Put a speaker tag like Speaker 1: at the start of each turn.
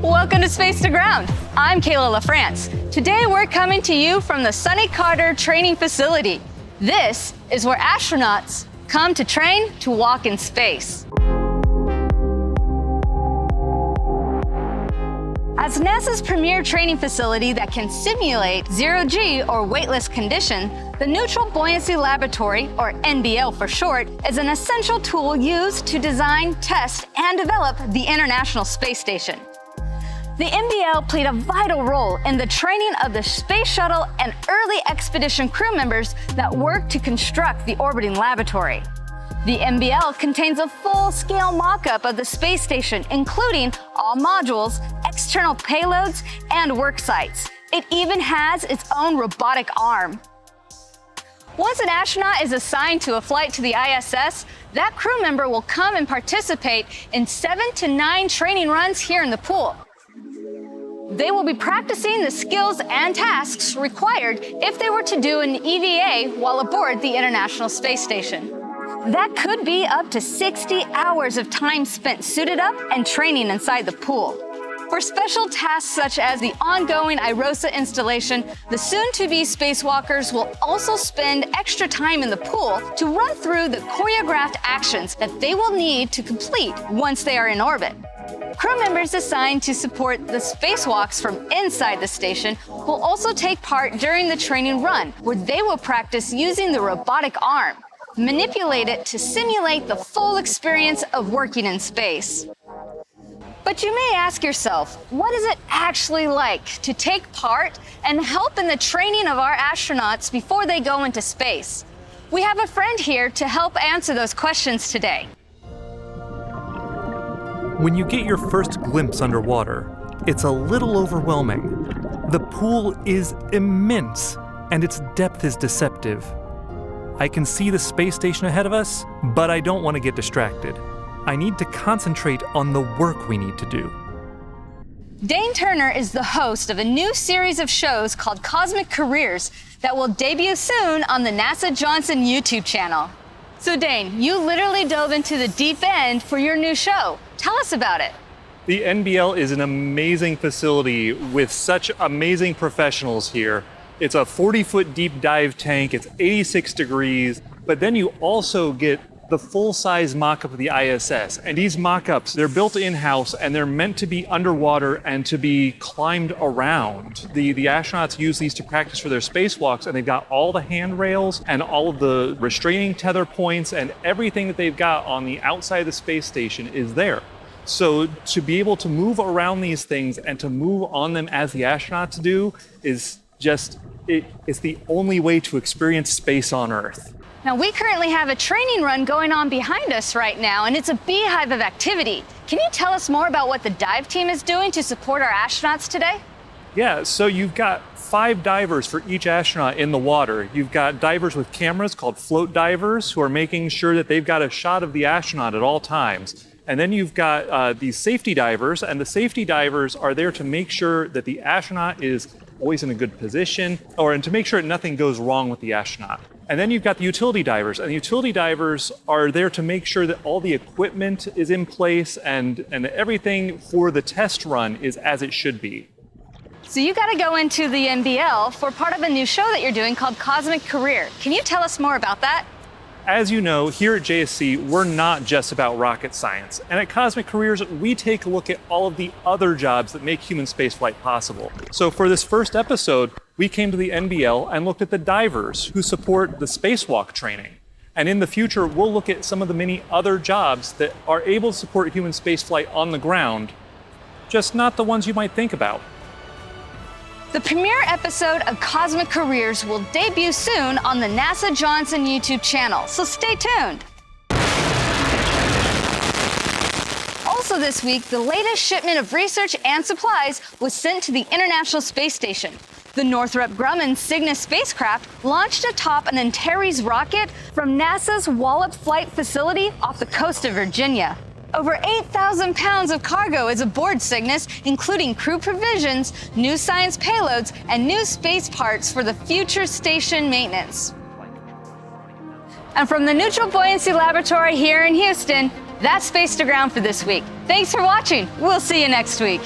Speaker 1: Welcome to Space to Ground. I'm Kayla LaFrance. Today we're coming to you from the Sonny Carter Training Facility. This is where astronauts come to train to walk in space. As NASA's premier training facility that can simulate zero-G or weightless condition, the Neutral Buoyancy Laboratory, or NBL for short, is an essential tool used to design, test, and develop the International Space Station. The NBL played a vital role in the training of the Space Shuttle and early expedition crew members that worked to construct the orbiting laboratory. The NBL contains a full-scale mock-up of the space station, including all modules, external payloads, and work sites. It even has its own robotic arm. Once an astronaut is assigned to a flight to the ISS, that crew member will come and participate in 7 to 9 training runs here in the pool. They will be practicing the skills and tasks required if they were to do an EVA while aboard the International Space Station. That could be up to 60 hours of time spent suited up and training inside the pool. For special tasks such as the ongoing IROSA installation, the soon-to-be spacewalkers will also spend extra time in the pool to run through the choreographed actions that they will need to complete once they are in orbit. Crew members assigned to support the spacewalks from inside the station will also take part during the training run, where they will practice using the robotic arm, manipulate it to simulate the full experience of working in space. But you may ask yourself, what is it actually like to take part and help in the training of our astronauts before they go into space? We have a friend here to help answer those questions today.
Speaker 2: When you get your first glimpse underwater, it's a little overwhelming. The pool is immense, and its depth is deceptive. I can see the space station ahead of us, but I don't want to get distracted. I need to concentrate on the work we need to do.
Speaker 1: Dane Turner is the host of a new series of shows called Cosmic Careers that will debut soon on the NASA Johnson YouTube channel. So Dane, you literally dove into the deep end for your new show. Tell us about it.
Speaker 2: The NBL is an amazing facility with such amazing professionals here. It's a 40-foot deep dive tank, it's 86 degrees, but then you also get the full-size mock-up of the ISS. And these mock-ups, they're built in-house and they're meant to be underwater and to be climbed around. The astronauts use these to practice for their spacewalks, and they've got all the handrails and all of the restraining tether points, and everything that they've got on the outside of the space station is there. So to be able to move around these things and to move on them as the astronauts do is just, it's the only way to experience space on Earth.
Speaker 1: Now, we currently have a training run going on behind us right now, and it's a beehive of activity. Can you tell us more about what the dive team is doing to support our astronauts today?
Speaker 2: Yeah, so you've got 5 divers for each astronaut in the water. You've got divers with cameras called float divers who are making sure that they've got a shot of the astronaut at all times. And then you've got these safety divers, and the safety divers are there to make sure that the astronaut is always in a good position, and to make sure that nothing goes wrong with the astronaut. And then you've got the utility divers, and the utility divers are there to make sure that all the equipment is in place and everything for the test run is as it should be.
Speaker 1: So you got to go into the NBL for part of a new show that you're doing called Cosmic Career. Can you tell us more about that?
Speaker 2: As you know, here at JSC, we're not just about rocket science. And at Cosmic Careers, we take a look at all of the other jobs that make human spaceflight possible. So for this first episode, we came to the NBL and looked at the divers who support the spacewalk training. And in the future, we'll look at some of the many other jobs that are able to support human spaceflight on the ground, just not the ones you might think about.
Speaker 1: The premiere episode of Cosmic Careers will debut soon on the NASA Johnson YouTube channel, so stay tuned. Also this week, the latest shipment of research and supplies was sent to the International Space Station. The Northrop Grumman Cygnus spacecraft launched atop an Antares rocket from NASA's Wallops Flight Facility off the coast of Virginia. Over 8,000 pounds of cargo is aboard Cygnus, including crew provisions, new science payloads, and new space parts for the future station maintenance. And from the Neutral Buoyancy Laboratory here in Houston, that's Space to Ground for this week. Thanks for watching. We'll see you next week.